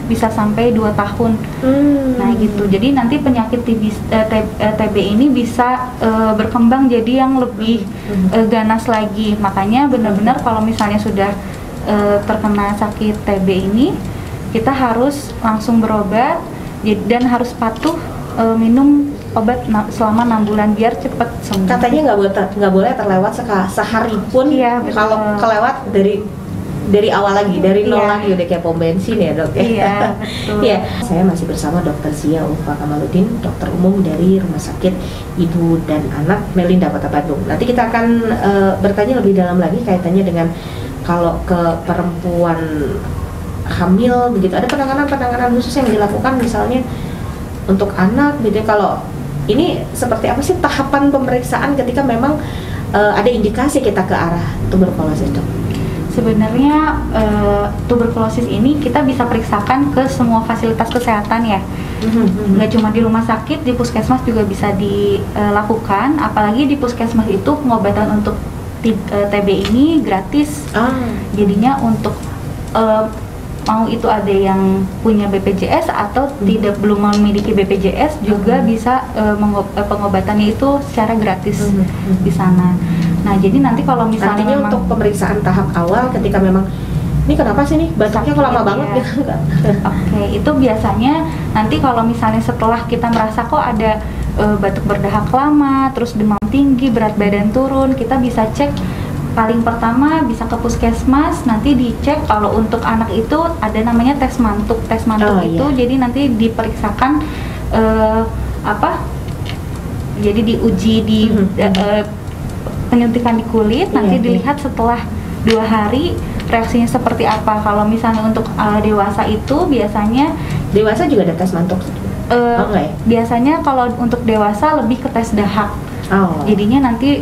bisa sampai 2 tahun. Nah gitu, jadi nanti penyakit TB ini bisa berkembang jadi yang lebih ganas lagi. Makanya benar-benar kalau misalnya sudah terkena sakit TB ini, kita harus langsung berobat dan harus patuh minum obat selama 6 bulan biar cepat sembuh. Katanya nggak boleh terlewat sehari pun. Iya, kalau kelewat dari awal lagi, dari nol lagi, udah kayak pom bensin ya dok ya. Iya, betul. Iya. Saya masih bersama Dr. Zia Ulfa Kamaludin, dokter umum dari Rumah Sakit Ibu dan Anak Melinda Kota Bandung. Nanti kita akan bertanya lebih dalam lagi kaitannya dengan kalau ke perempuan hamil begitu, ada penanganan khusus yang dilakukan misalnya untuk anak gitu. Kalau ini seperti apa sih tahapan pemeriksaan ketika memang ada indikasi kita ke arah tuberkulosis dok? Sebenarnya tuberkulosis ini kita bisa periksakan ke semua fasilitas kesehatan ya. Nggak cuma di rumah sakit, di puskesmas juga bisa dilakukan. Apalagi di puskesmas itu pengobatan untuk TB ini gratis. Jadinya untuk mau itu ada yang punya BPJS atau belum memiliki BPJS juga bisa pengobatannya itu secara gratis di sana. Nah jadi nanti kalau misalnya artinya untuk pemeriksaan tahap awal ketika memang ini kenapa sih nih batuknya kok lama banget gitu kan? Oke, itu biasanya nanti kalau misalnya setelah kita merasa kok ada batuk berdahak lama, terus demam tinggi, berat badan turun, kita bisa cek. Paling pertama bisa ke puskesmas, nanti dicek. Kalau untuk anak itu ada namanya tes mantuk. Tes mantuk jadi nanti diperiksakan jadi diuji di penyuntikan di kulit, nanti dilihat setelah 2 hari reaksinya seperti apa. Kalau misalnya untuk dewasa itu biasanya dewasa juga ada tes mantuk. Biasanya kalau untuk dewasa lebih ke tes dahak. Jadinya nanti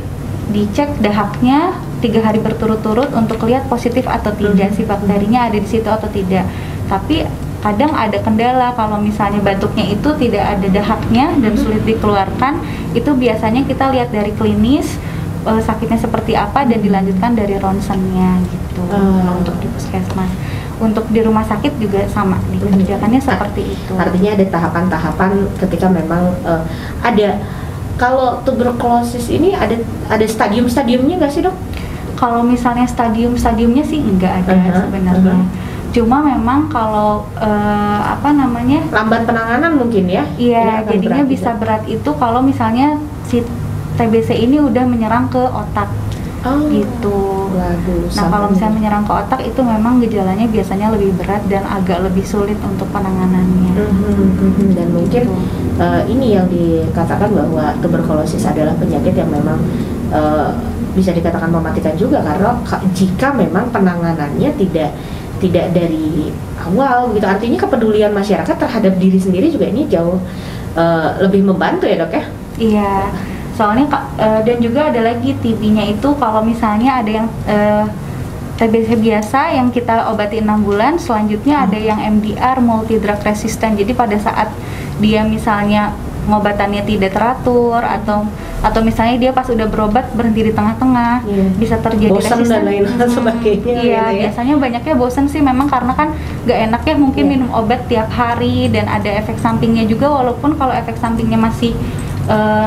dicek dahaknya 3 hari berturut-turut untuk lihat positif atau tidak, si bakterinya ada di situ atau tidak. Tapi kadang ada kendala, kalau misalnya batuknya itu tidak ada dahaknya dan sulit dikeluarkan, itu biasanya kita lihat dari klinis sakitnya seperti apa dan dilanjutkan dari ronsennya gitu. Untuk di puskesmas. Untuk di rumah sakit juga sama dikerjakannya seperti itu. Artinya ada tahapan-tahapan ketika memang ada. Kalau tuberkulosis ini ada stadium-stadiumnya nggak sih dok? Kalau misalnya stadium-stadiumnya sih nggak ada sebenarnya. Cuma memang kalau lamban penanganan mungkin ya? Iya, jadinya bisa berat itu kalau misalnya si TBC ini udah menyerang ke otak. Gitu. Nah kalau misalnya menyerang ke otak itu memang gejalanya biasanya lebih berat dan agak lebih sulit untuk penanganannya. Dan mungkin ini yang dikatakan bahwa tuberkulosis adalah penyakit yang memang bisa dikatakan mematikan juga, karena jika memang penanganannya tidak dari awal gitu. Artinya kepedulian masyarakat terhadap diri sendiri juga ini jauh lebih membantu ya dok ya? Iya. Soalnya dan juga ada lagi TB-nya itu kalau misalnya ada yang TBC biasa yang kita obati 6 bulan, selanjutnya ada yang MDR multi drug resistant. Jadi pada saat dia misalnya pengobatannya tidak teratur atau misalnya dia pas udah berobat berhenti di tengah-tengah, bisa terjadi bosan dan lain sebagainya. Iya, biasanya banyaknya bosan sih memang karena kan gak enak ya mungkin minum obat tiap hari dan ada efek sampingnya juga, walaupun kalau efek sampingnya masih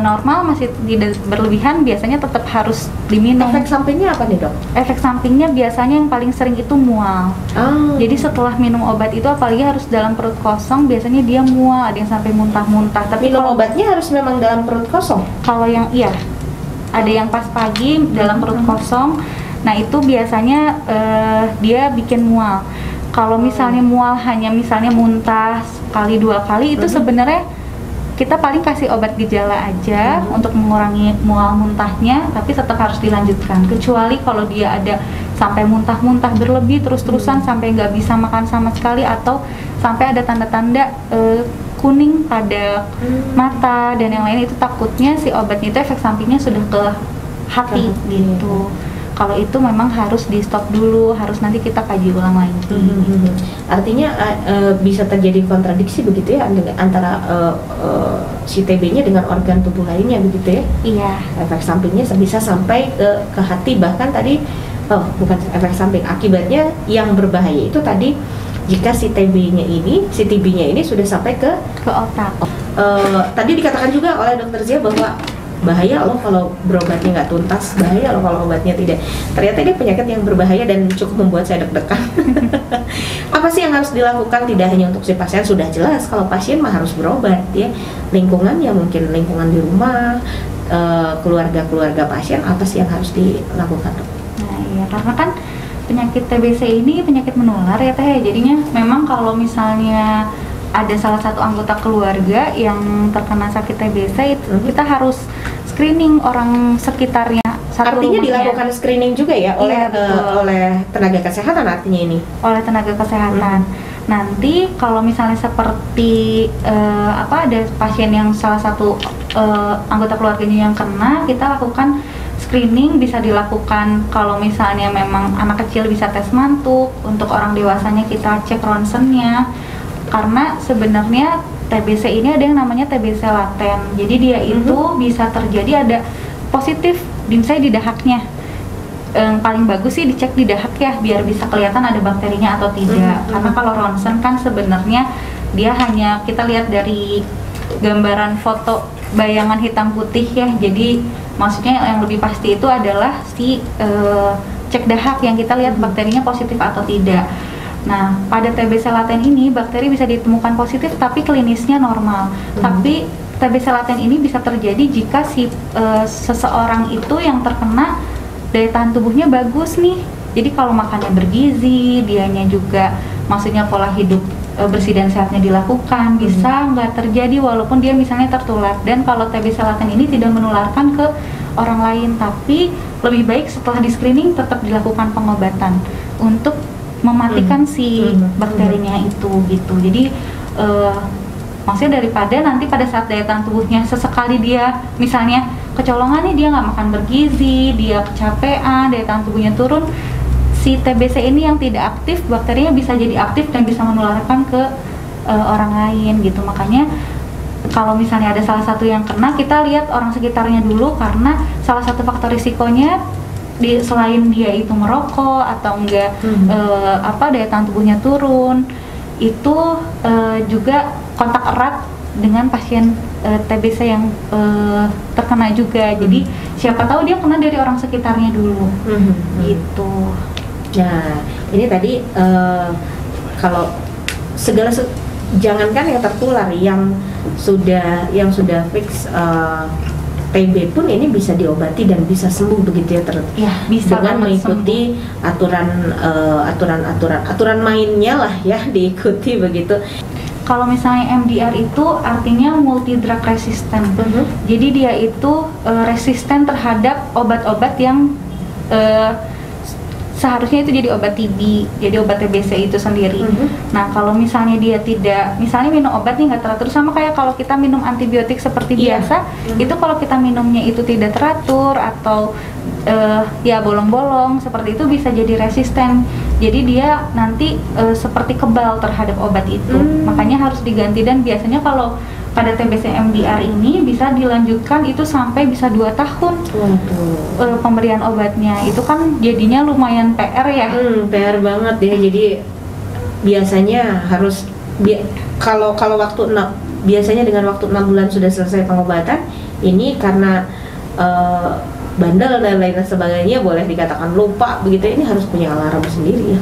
normal, masih tidak berlebihan, biasanya tetap harus diminum. Efek sampingnya apa nih dok? Efek sampingnya biasanya yang paling sering itu mual. Jadi setelah minum obat itu apalagi harus dalam perut kosong, biasanya dia mual, ada yang sampai muntah-muntah. Tapi minum obatnya harus memang dalam perut kosong? Kalau yang ada yang pas pagi dalam perut kosong. Nah itu biasanya dia bikin mual. Kalau misalnya mual hanya misalnya muntah sekali 2 kali itu sebenarnya kita paling kasih obat gejala aja untuk mengurangi mual muntahnya, tapi tetap harus dilanjutkan. Kecuali kalau dia ada sampai muntah-muntah berlebih terus-terusan sampai nggak bisa makan sama sekali, atau sampai ada tanda-tanda kuning pada mata dan yang lain, itu takutnya si obatnya itu efek sampingnya sudah ke hati gitu. Kalau itu memang harus di stop dulu, harus nanti kita kaji ulang lagi. Artinya bisa terjadi kontradiksi begitu ya antara si TB-nya dengan organ tubuh lainnya begitu ya? Iya. Efek sampingnya bisa sampai ke hati, bahkan tadi bukan efek samping, akibatnya yang berbahaya itu tadi jika si TB-nya ini sudah sampai ke otak. Tadi dikatakan juga oleh Dokter Zia bahwa bahaya loh kalau berobatnya nggak tuntas, bahaya loh kalau obatnya tidak. Ternyata ini penyakit yang berbahaya dan cukup membuat saya deg-degan. Apa sih yang harus dilakukan? Tidak hanya untuk si pasien, sudah jelas kalau pasien mah harus berobat ya. Lingkungannya mungkin lingkungan di rumah, keluarga pasien, apa sih yang harus dilakukan? Nah iya, karena kan penyakit TBC ini penyakit menular ya Teh. Jadinya memang kalau misalnya ada salah satu anggota keluarga yang terkena sakit TBC, kita harus screening orang sekitarnya. Artinya dilakukan screening juga ya oleh oleh tenaga kesehatan, artinya ini? Oleh tenaga kesehatan. Nanti kalau misalnya seperti ada pasien yang salah satu anggota keluarganya yang kena, kita lakukan screening. Bisa dilakukan kalau misalnya memang anak kecil bisa tes mantuk, untuk orang dewasanya kita cek ronsennya. Karena sebenarnya TBC ini ada yang namanya TBC laten. Jadi dia itu bisa terjadi ada positif misalnya di dahaknya. Paling bagus sih dicek di dahak ya, biar bisa kelihatan ada bakterinya atau tidak. Karena kalau ronsen kan sebenarnya dia hanya kita lihat dari gambaran foto bayangan hitam putih ya. Jadi maksudnya yang lebih pasti itu adalah si cek dahak yang kita lihat bakterinya positif atau tidak. Nah, pada TBC laten ini bakteri bisa ditemukan positif tapi klinisnya normal. Tapi TBC laten ini bisa terjadi jika si seseorang itu yang terkena daya tahan tubuhnya bagus nih. Jadi kalau makannya bergizi, dianya juga maksudnya pola hidup bersih dan sehatnya dilakukan, bisa nggak terjadi walaupun dia misalnya tertular. Dan kalau TBC laten ini tidak menularkan ke orang lain, tapi lebih baik setelah di screening tetap dilakukan pengobatan untuk mematikan si bakterinya itu gitu. Jadi maksudnya daripada nanti pada saat daya tahan tubuhnya sesekali dia misalnya kecolongan nih, dia nggak makan bergizi, dia kecapean, daya tahan tubuhnya turun, si TBC ini yang tidak aktif, bakterinya bisa jadi aktif dan bisa menularkan ke orang lain gitu. Makanya kalau misalnya ada salah satu yang kena, kita lihat orang sekitarnya dulu, karena salah satu faktor risikonya selain dia itu merokok atau enggak daya tahan tubuhnya turun, itu juga kontak erat dengan pasien TBC yang terkena juga. Jadi siapa tahu dia kena dari orang sekitarnya dulu gitu. Nah ini tadi kalau jangankan yang tertular, yang sudah fix TB pun ini bisa diobati dan bisa sembuh begitu ya, bisa dengan mengikuti aturan mainnya lah ya, diikuti begitu. Kalau misalnya MDR itu artinya multi drug resistant. Jadi dia itu resisten terhadap obat-obat yang seharusnya itu jadi obat TB, jadi obat TBC itu sendiri. Nah kalau misalnya dia tidak, misalnya minum obat nih nggak teratur, sama kayak kalau kita minum antibiotik seperti biasa, itu kalau kita minumnya itu tidak teratur atau ya bolong-bolong seperti itu, bisa jadi resisten. Jadi dia nanti seperti kebal terhadap obat itu. Makanya harus diganti. Dan biasanya kalau pada TBC MDR ini bisa dilanjutkan itu sampai bisa 2 tahun pemberian obatnya. Itu kan jadinya lumayan PR ya. PR banget ya. Jadi biasanya harus kalau waktu biasanya dengan waktu 6 bulan sudah selesai pengobatan. Ini karena bandel dan lain sebagainya, boleh dikatakan lupa begitu, ini harus punya alarm sendiri ya.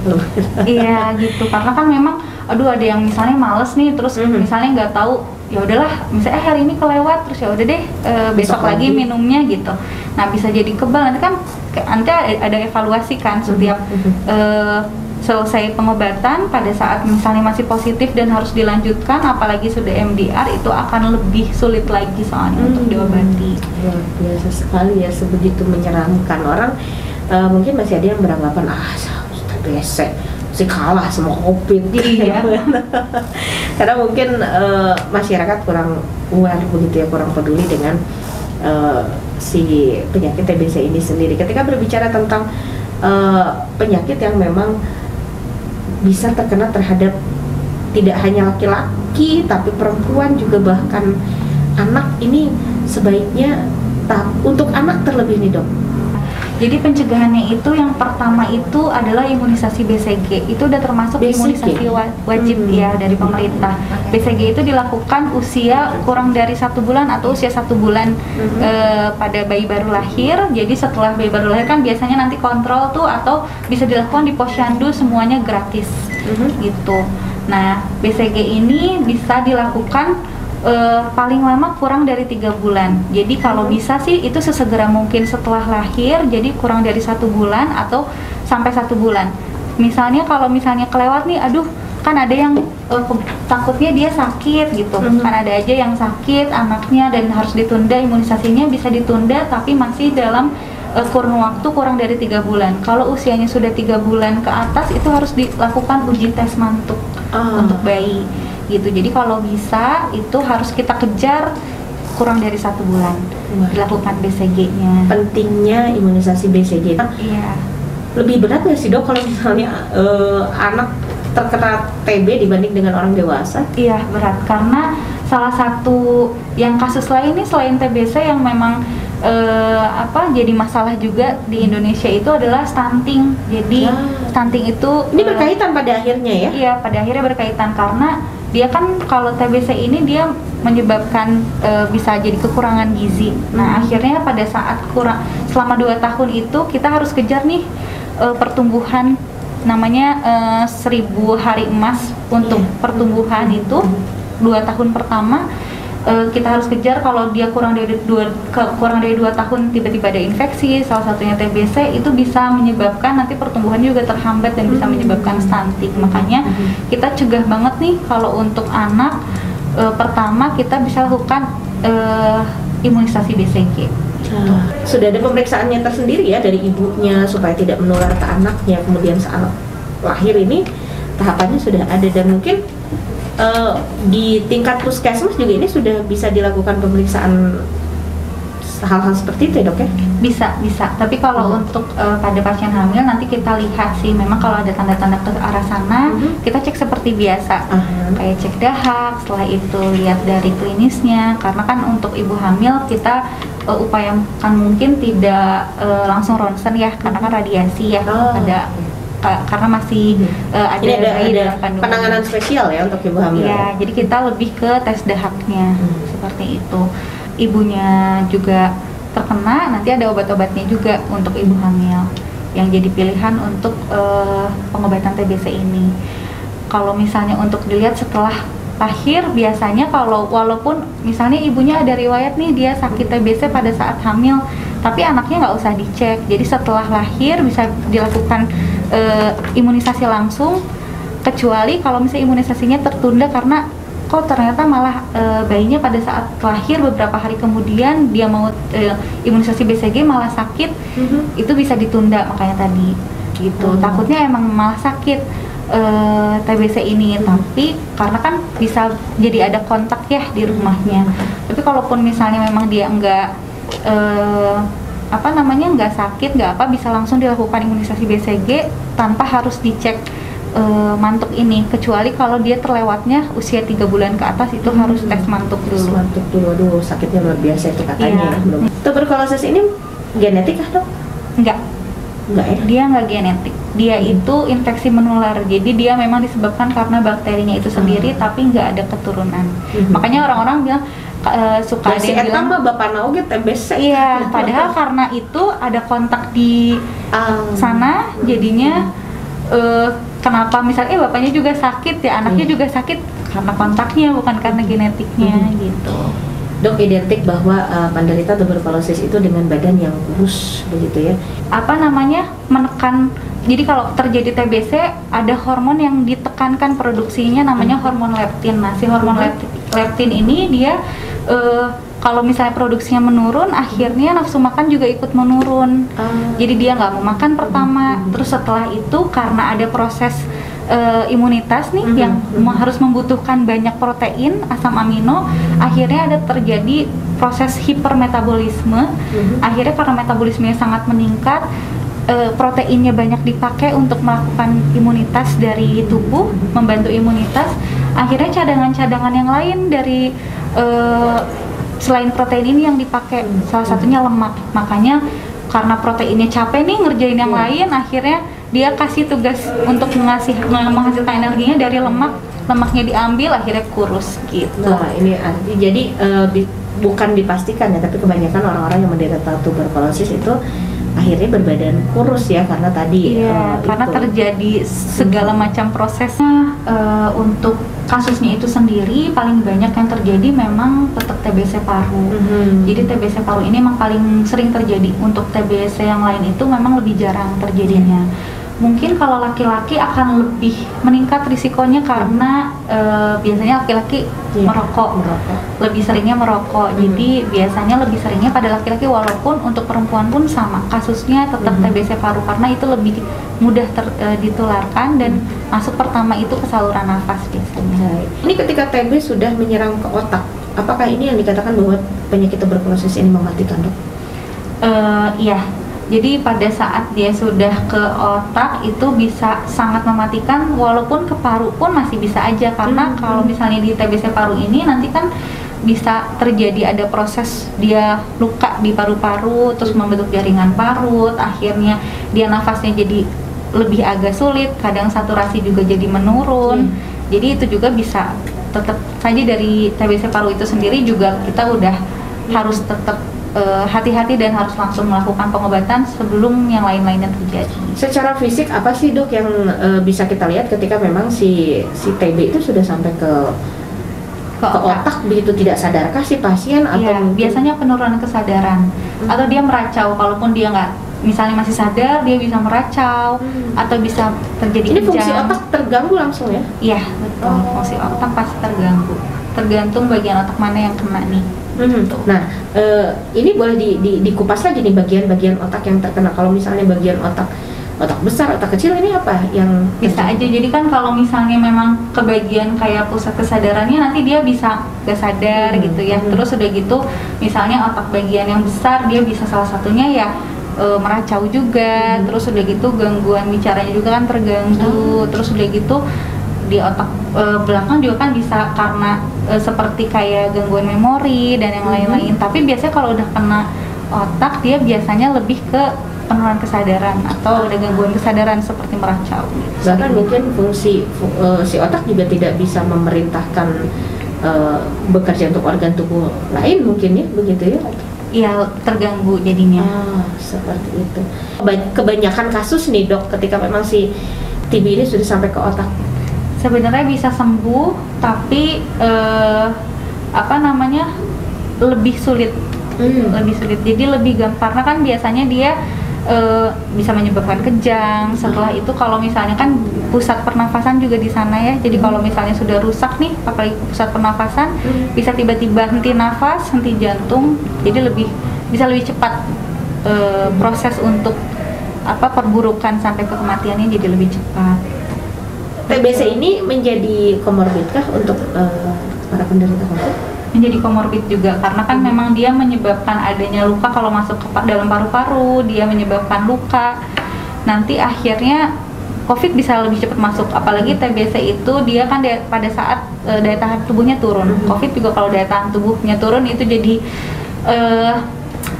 Iya gitu, karena kan memang ada yang misalnya males nih, terus misalnya nggak tahu, ya udahlah misalnya hari ini kelewat, terus ya udah deh besok lagi minumnya gitu. Nah bisa jadi kebal. Nanti kan ada evaluasi kan setiap selesai pengobatan. Pada saat misalnya masih positif dan harus dilanjutkan, apalagi sudah MDR, itu akan lebih sulit lagi soalnya untuk diobati. Luar biasa sekali ya, sebegitu menyeramkan. Orang mungkin masih ada yang beranggapan TBC masih kalah sama COVID. Iya. Karena mungkin masyarakat kurang aware begitu ya, kurang peduli dengan si penyakit TBC ini sendiri. Ketika berbicara tentang penyakit yang memang bisa terkena terhadap tidak hanya laki-laki tapi perempuan juga, bahkan anak, ini sebaiknya untuk anak terlebih nih dok. Jadi pencegahannya itu yang pertama itu adalah imunisasi BCG. Itu udah termasuk BCG? imunisasi wajib ya dari pemerintah. BCG itu dilakukan usia kurang dari 1 bulan atau usia 1 bulan pada bayi baru lahir. Jadi setelah bayi baru lahir kan biasanya nanti kontrol tuh, atau bisa dilakukan di posyandu, semuanya gratis gitu. Nah, BCG ini bisa dilakukan paling lama kurang dari 3 bulan. Jadi kalau bisa sih itu sesegera mungkin setelah lahir, jadi kurang dari 1 bulan atau sampai 1 bulan. Misalnya kalau misalnya kelewat nih, aduh kan ada yang takutnya dia sakit gitu, kan ada aja yang sakit anaknya dan harus ditunda imunisasinya, bisa ditunda tapi masih dalam kurun waktu kurang dari 3 bulan. Kalau usianya sudah 3 bulan ke atas itu harus dilakukan uji tes mantuk untuk bayi gitu. Jadi kalau bisa itu harus kita kejar kurang dari 1 bulan dilakukan BCG-nya. Pentingnya imunisasi BCG. Iya. Lebih berat nggak sih dok kalau misalnya anak terkena TB dibanding dengan orang dewasa? Iya, berat karena salah satu yang kasus lain nih selain TBC yang memang jadi masalah juga di Indonesia itu adalah stunting. Jadi stunting itu ini berkaitan pada akhirnya ya? Iya, pada akhirnya berkaitan karena dia kan kalau TBC ini dia menyebabkan bisa jadi kekurangan gizi. Nah, akhirnya pada saat selama 2 tahun itu kita harus kejar nih pertumbuhan namanya 1000 hari emas untuk pertumbuhan itu 2 tahun pertama. Kita harus kejar kalau dia kurang dari 2 tahun tiba-tiba ada infeksi, salah satunya TBC, itu bisa menyebabkan nanti pertumbuhan juga terhambat dan bisa menyebabkan stunting. Makanya kita cegah banget nih kalau untuk anak, pertama kita bisa lakukan imunisasi BCG. Sudah ada pemeriksaannya tersendiri ya dari ibunya supaya tidak menular ke anaknya, kemudian saat lahir ini tahapannya sudah ada, dan mungkin di tingkat puskesmas juga ini sudah bisa dilakukan pemeriksaan hal-hal seperti itu ya dok ya? Bisa. Tapi kalau untuk pada pasien hamil nanti kita lihat sih, memang kalau ada tanda-tanda ke arah sana kita cek seperti biasa, kayak cek dahak, setelah itu lihat dari klinisnya, karena kan untuk ibu hamil kita upayakan mungkin tidak langsung ronsen ya, karena kan radiasi ya, karena masih ada bayi dalam kandungan. Penanganan spesial ya untuk ibu hamil. Ya, jadi kita lebih ke tes dahaknya seperti itu. Ibunya juga terkena, nanti ada obat-obatnya juga untuk ibu hamil yang jadi pilihan untuk pengobatan TBC ini. Kalau misalnya untuk dilihat setelah lahir, biasanya kalau walaupun misalnya ibunya ada riwayat nih dia sakit TBC pada saat hamil, tapi anaknya nggak usah dicek. Jadi setelah lahir bisa dilakukan imunisasi langsung, kecuali kalau misalnya imunisasinya tertunda karena kok ternyata malah bayinya pada saat lahir beberapa hari kemudian dia mau imunisasi BCG malah sakit, itu bisa ditunda. Makanya tadi gitu, takutnya emang malah sakit TBC ini, tapi karena kan bisa jadi ada kontak ya di rumahnya. Tapi kalaupun misalnya memang dia nggak nggak sakit, nggak apa, bisa langsung dilakukan imunisasi BCG tanpa harus dicek mantuk ini, kecuali kalau dia terlewatnya usia 3 bulan ke atas itu harus tes mantuk dulu. Mantuk dulu, aduh sakitnya luar biasa itu katanya. Iya. Tuberkulosis ini genetik kah dok? Enggak ya? Dia nggak genetik, dia itu infeksi menular, jadi dia memang disebabkan karena bakterinya itu sendiri, tapi nggak ada keturunan. Makanya orang-orang bilang suka ada yang bilang bapak nauge TBC. Iya, padahal karena itu ada kontak di sana, jadinya kenapa misalnya bapaknya juga sakit ya, anaknya juga sakit karena kontaknya, bukan karena genetiknya gitu. Dok, identik bahwa penderita tuberkulosis itu dengan badan yang kurus begitu ya? Menekan. Jadi kalau terjadi TBC ada hormon yang ditekankan produksinya, namanya hormon leptin. Nah, si hormon leptin ini dia kalau misalnya produksinya menurun, akhirnya nafsu makan juga ikut menurun. Jadi dia nggak mau makan pertama, terus setelah itu karena ada proses imunitas nih yang harus membutuhkan banyak protein, asam amino, akhirnya ada terjadi proses hipermetabolisme. Akhirnya karena metabolismenya sangat meningkat, proteinnya banyak dipakai untuk melakukan imunitas dari tubuh, membantu imunitas. Akhirnya cadangan-cadangan yang lain dari selain protein ini yang dipakai, salah satunya lemak. Makanya karena proteinnya capek nih ngerjain yang lain, akhirnya dia kasih tugas untuk menghasilkan energinya dari lemaknya diambil, akhirnya kurus gitu. Nah ini jadi bukan dipastikan ya, tapi kebanyakan orang-orang yang menderita tuberkulosis itu akhirnya berbadan kurus ya, karena tadi karena terjadi segala macam prosesnya. Untuk kasusnya itu sendiri paling banyak yang terjadi memang tetap TBC paru. Jadi TBC paru ini memang paling sering terjadi. Untuk TBC yang lain itu memang lebih jarang terjadinya. Mungkin kalau laki-laki akan lebih meningkat risikonya karena biasanya laki-laki merokok, lebih seringnya merokok. Jadi biasanya lebih seringnya pada laki-laki, walaupun untuk perempuan pun sama kasusnya tetap TBC paru karena itu lebih mudah ditularkan dan masuk pertama itu ke saluran nafas biasanya. Ini ketika TB sudah menyerang ke otak, apakah ini yang dikatakan bahwa penyakit tuberkulosis ini mematikan, dok? Iya. Jadi pada saat dia sudah ke otak itu bisa sangat mematikan, walaupun ke paru pun masih bisa aja, karena kalau misalnya di TBC paru ini nanti kan bisa terjadi ada proses dia luka di paru-paru, terus membentuk jaringan parut, akhirnya dia nafasnya jadi lebih agak sulit, kadang saturasi juga jadi menurun. Jadi itu juga bisa tetap saja dari TBC paru itu sendiri juga kita udah harus tetap hati-hati dan harus langsung melakukan pengobatan sebelum yang lain-lainnya terjadi. Secara fisik apa sih, dok, yang bisa kita lihat ketika memang si TB itu sudah sampai ke otak begitu, tidak sadarkah si pasien atau biasanya penurunan kesadaran atau dia meracau, kalaupun dia nggak misalnya masih sadar dia bisa meracau atau bisa terjadi ini fungsi otak terganggu langsung ya? Iya betul, fungsi otak pasti terganggu, tergantung bagian otak mana yang kena nih. Nah, ini boleh dikupas lagi nih bagian-bagian otak yang terkena. Kalau misalnya bagian otak besar, otak kecil, ini apa yang bisa aja? Jadi kan kalau misalnya memang ke bagian kayak pusat kesadarannya nanti dia bisa gak sadar gitu ya. Terus udah gitu, misalnya otak bagian yang besar dia bisa salah satunya ya meracau juga. Terus udah gitu gangguan bicaranya juga kan terganggu. Terus udah gitu di otak belakang juga kan bisa karena seperti kayak gangguan memori dan yang lain-lain. Tapi biasanya kalau udah kena otak dia biasanya lebih ke penurunan kesadaran atau ada gangguan kesadaran seperti meracau. Bahkan mungkin fungsi si otak juga tidak bisa memerintahkan bekerja untuk organ tubuh lain mungkin ya, begitu ya? Iya, terganggu jadinya. Seperti itu. Kebanyakan kasus nih, dok, ketika memang si TB ini sudah sampai ke otak, sebenarnya bisa sembuh, tapi lebih sulit. Lebih sulit. Jadi lebih gampang karena kan biasanya dia bisa menyebabkan kejang. Setelah itu kalau misalnya kan pusat pernafasan juga di sana ya. Jadi kalau misalnya sudah rusak nih, apalagi pusat pernafasan, bisa tiba-tiba henti nafas, henti jantung. Jadi bisa lebih cepat proses untuk perburukan sampai ke kematiannya jadi lebih cepat. TBC ini menjadi komorbidkah untuk para penderita COVID? Menjadi komorbid juga karena kan memang dia menyebabkan adanya luka kalau masuk ke dalam paru-paru, dia menyebabkan luka. Nanti akhirnya COVID bisa lebih cepat masuk, apalagi TBC itu dia kan pada saat daya tahan tubuhnya turun. COVID juga kalau daya tahan tubuhnya turun itu jadi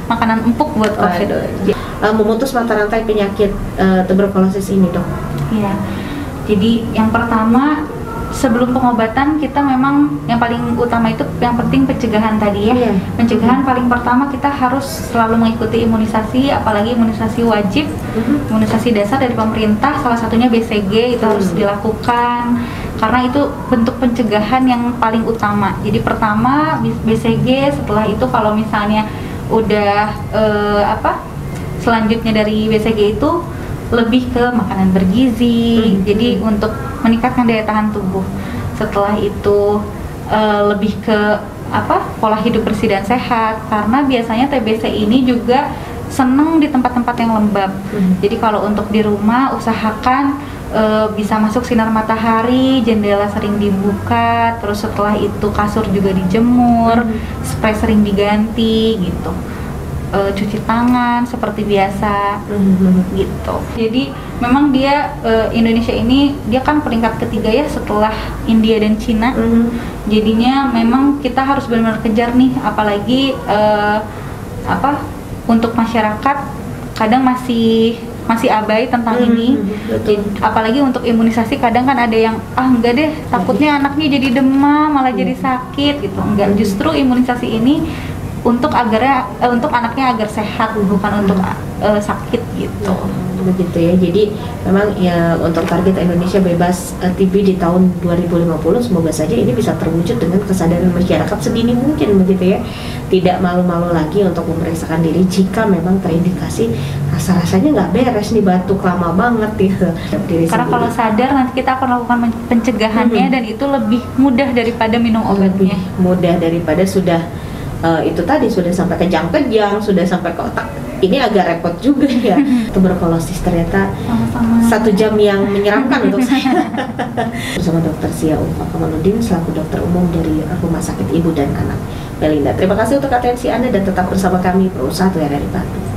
makanan empuk buat COVID. Memutus mata rantai penyakit tuberkulosis ini, dok? Iya. Jadi yang pertama sebelum pengobatan kita memang yang paling utama itu yang penting pencegahan tadi ya. Pencegahan paling pertama kita harus selalu mengikuti imunisasi, apalagi imunisasi wajib, imunisasi dasar dari pemerintah, salah satunya BCG itu harus dilakukan karena itu bentuk pencegahan yang paling utama. Jadi pertama BCG, setelah itu kalau misalnya udah selanjutnya dari BCG itu lebih ke makanan bergizi, jadi untuk meningkatkan daya tahan tubuh. Setelah itu lebih ke pola hidup bersih dan sehat, karena biasanya TBC ini juga seneng di tempat-tempat yang lembab. Jadi kalau untuk di rumah usahakan bisa masuk sinar matahari, jendela sering dibuka, terus setelah itu kasur juga dijemur, spray sering diganti gitu. Cuci tangan seperti biasa gitu. Jadi memang dia Indonesia ini dia kan peringkat ketiga ya setelah India dan Cina. Jadinya memang kita harus benar-benar kejar nih, apalagi untuk masyarakat kadang masih abai tentang ini. Betul. Apalagi untuk imunisasi kadang kan ada yang enggak deh, takutnya anaknya jadi demam malah jadi sakit gitu. Enggak, justru imunisasi ini untuk untuk anaknya agar sehat, bukan untuk sakit gitu. Begitu ya. Jadi memang ya untuk target Indonesia bebas TB di tahun 2050, semoga saja ini bisa terwujud dengan kesadaran masyarakat sedini mungkin begitu ya. Tidak malu-malu lagi untuk memeriksakan diri jika memang terindikasi rasa-rasanya nggak beres nih, batuk lama banget gitu. Karena kalau sadar nanti kita akan lakukan pencegahannya dan itu lebih mudah daripada minum obatnya. Lebih mudah daripada sudah itu tadi sudah sampai kejang-kejang, sudah sampai ke otak. Ini agak repot juga ya. Tuberkulosis ternyata satu jam yang menyeramkan untuk saya. Bersama Dr. Sia Ulfa Kamaludin selaku dokter umum dari Rumah Sakit Ibu dan Anak Melinda. Terima kasih untuk atensi Anda dan tetap bersama kami Pro 1 RRI Bandung.